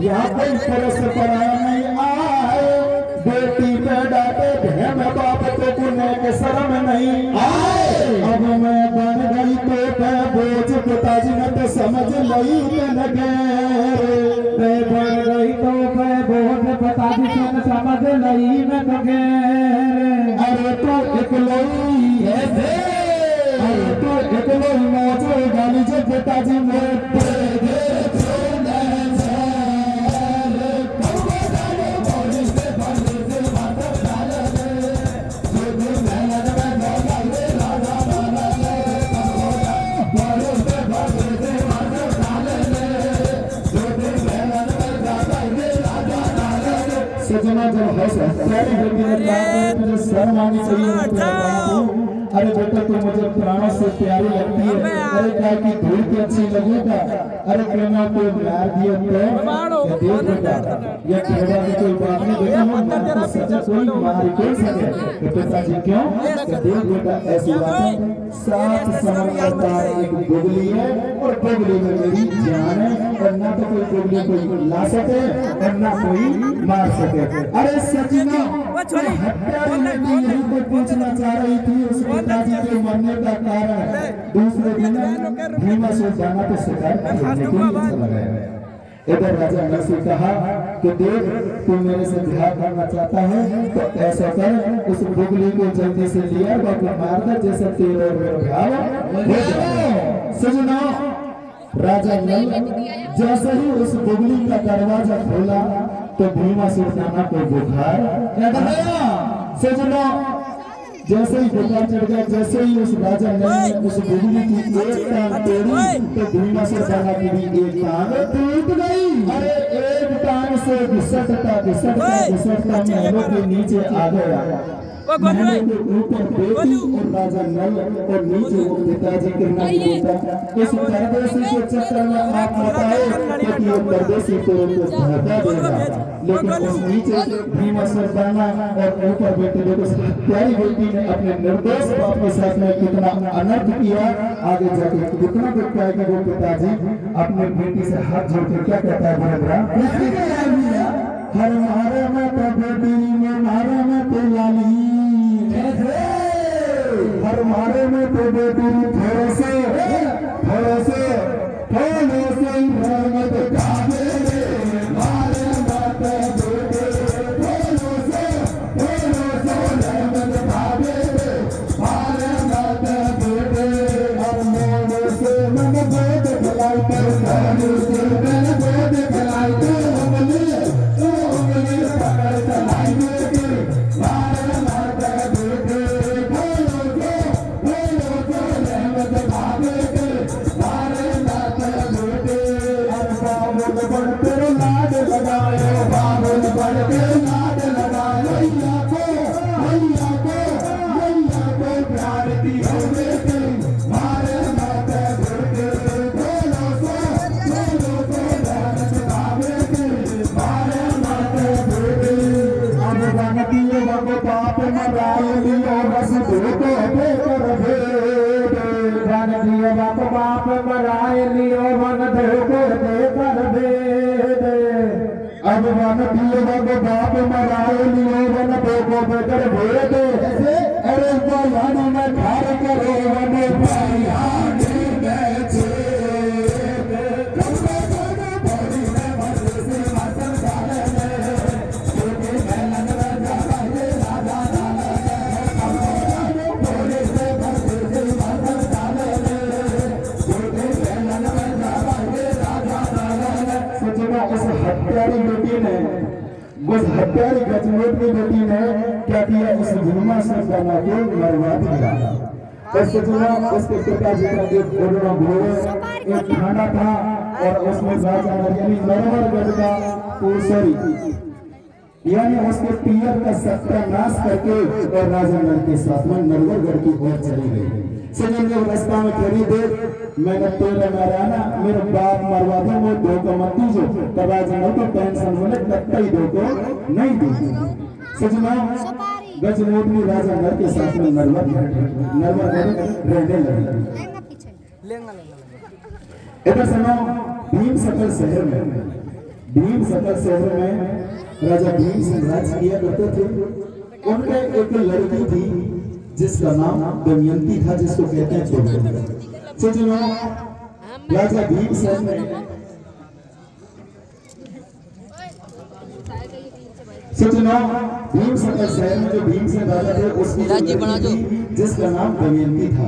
यहाँ कोई परस्पर नहीं आए, बेटी पे डांटे बहन बाप को गुने के शर्म नहीं आए। अब मैं बन गई तो मैं बोझ पिताजी ने तो समझ लई लगे, मैं बन गई तो मैं बोझ पिताजी ने समझ लई लगे। अरे तो इकलौती है, अरे तो इकलौती मौजो गाली जो पिताजी मेरे सजना जब हौसला प्यारी बेटी ने कहा तुझे शर्म आनी चाहिए। अरे बेटा तू मुझे प्राणों से प्यारी लगती है। अरे क्या कि धूल की अच्छी लगेगा। अरे प्रेमा को मार दिया तो देख बेटा ये खेड़ा की कोई बात नहीं बेटा, हम सच्चा कोई मार क्यों सके। तो पिताजी क्यों देख बेटा ऐसी बात सात समझ का एक बुगली है और बुगली में मेरी जान है, और ना तो कोई बुगली कोई ला सके और ना कोई मार सके। अरे सजना यही को पूछना चाह रही थी उस पिताजी के मरने का कारण। दूसरे दिन भीमासुर जाना तो शिकार करने के लिए चला गया। इधर राजा नल से कहा कि देख तू मेरे से ब्याह करना चाहता है तो ऐसा कर उस बुगली को जल्दी से लिया बाकी मार दे जैसे तेरे और मेरा ब्याह हो जाए। सजना राजा नल जैसे ही उस बुगली का दरवाजा खोला तो भीमासुर जाना को बुखार सजना जैसे ही बुखार चढ़ गया, जैसे ही उस राजा ने उस बुगली की एक टांग तोड़ी तो भीमासुर जाना की भी एक टांग टूट गई। अरे एक टांग से घिसटता महलों के नीचे आ गया। महलों के ऊपर बेटी और राजा नल और नीचे वो पिताजी करना होता। इस परदेसी के चक्कर में आप बताए कि ये परदेसी तो उनको धोखा देगा, लेकिन उस नीचे भीमासुर जाना और ऊपर बेटी देखो उस प्यारी बेटी ने अपने निर्दोष बाप के साथ में कितना अनर्थ किया। आगे जाके कितना दुख है कि वो पिताजी अपने बेटी से हाथ जोड़ के क्या कहता है बड़ा हर मारे में तो बेटी में मारे में तो लाली, हर मारे में तो बेटी थोड़े से मत काबे मारे मत बेटे मत काबे मारे मत बेटे। हर मोड़ से मन गोद खिलाई कर से मन गोद खिलाई कर बाप मराए लियो मन धोको देकर भेद। अब मन दियो बाप मराए लियो मन धोको देकर भेद। अरे बयानी में खार करो मन पायाने बैठे उस हत्यारी बेटी ने, उस हत्यारी गजनोट की बेटी ने क्या किया, उस जुलमा सुल्ताना को मरवा दिया। उसके जुलमा उसके पिताजी का एक गोलना गोल एक खाना था और उसमें राजा यानी नरवरगढ़ का पूसरी यानी उसके पियर का सत्यानाश करके और राजा के साथ में नरवरगढ़ की ओर चली गई। सजन जब रास्ता में खड़ी दे मैंने तेरे माराना मेरे बाप मरवा दो वो दो को मत दीजो तब आज न तो टेंशन होने कतई दो को नहीं दो। सजना गजनोट में राजा नर के साथ में नरवरगढ़ रहने लगी। इधर सुनो भीम सकल शहर में, भीम सकल शहर में राजा भीम सिंह राज किया करते थे। उनके एक लड़की थी जिसका नाम दमयंती था, जिसको कहते हैं दमयंती। सोचो राजा भीम सिंह ने सोचो भीम सकल शहर में जो भीम सिंह राजा थे उसकी लड़की थी जिसका नाम दमयंती था।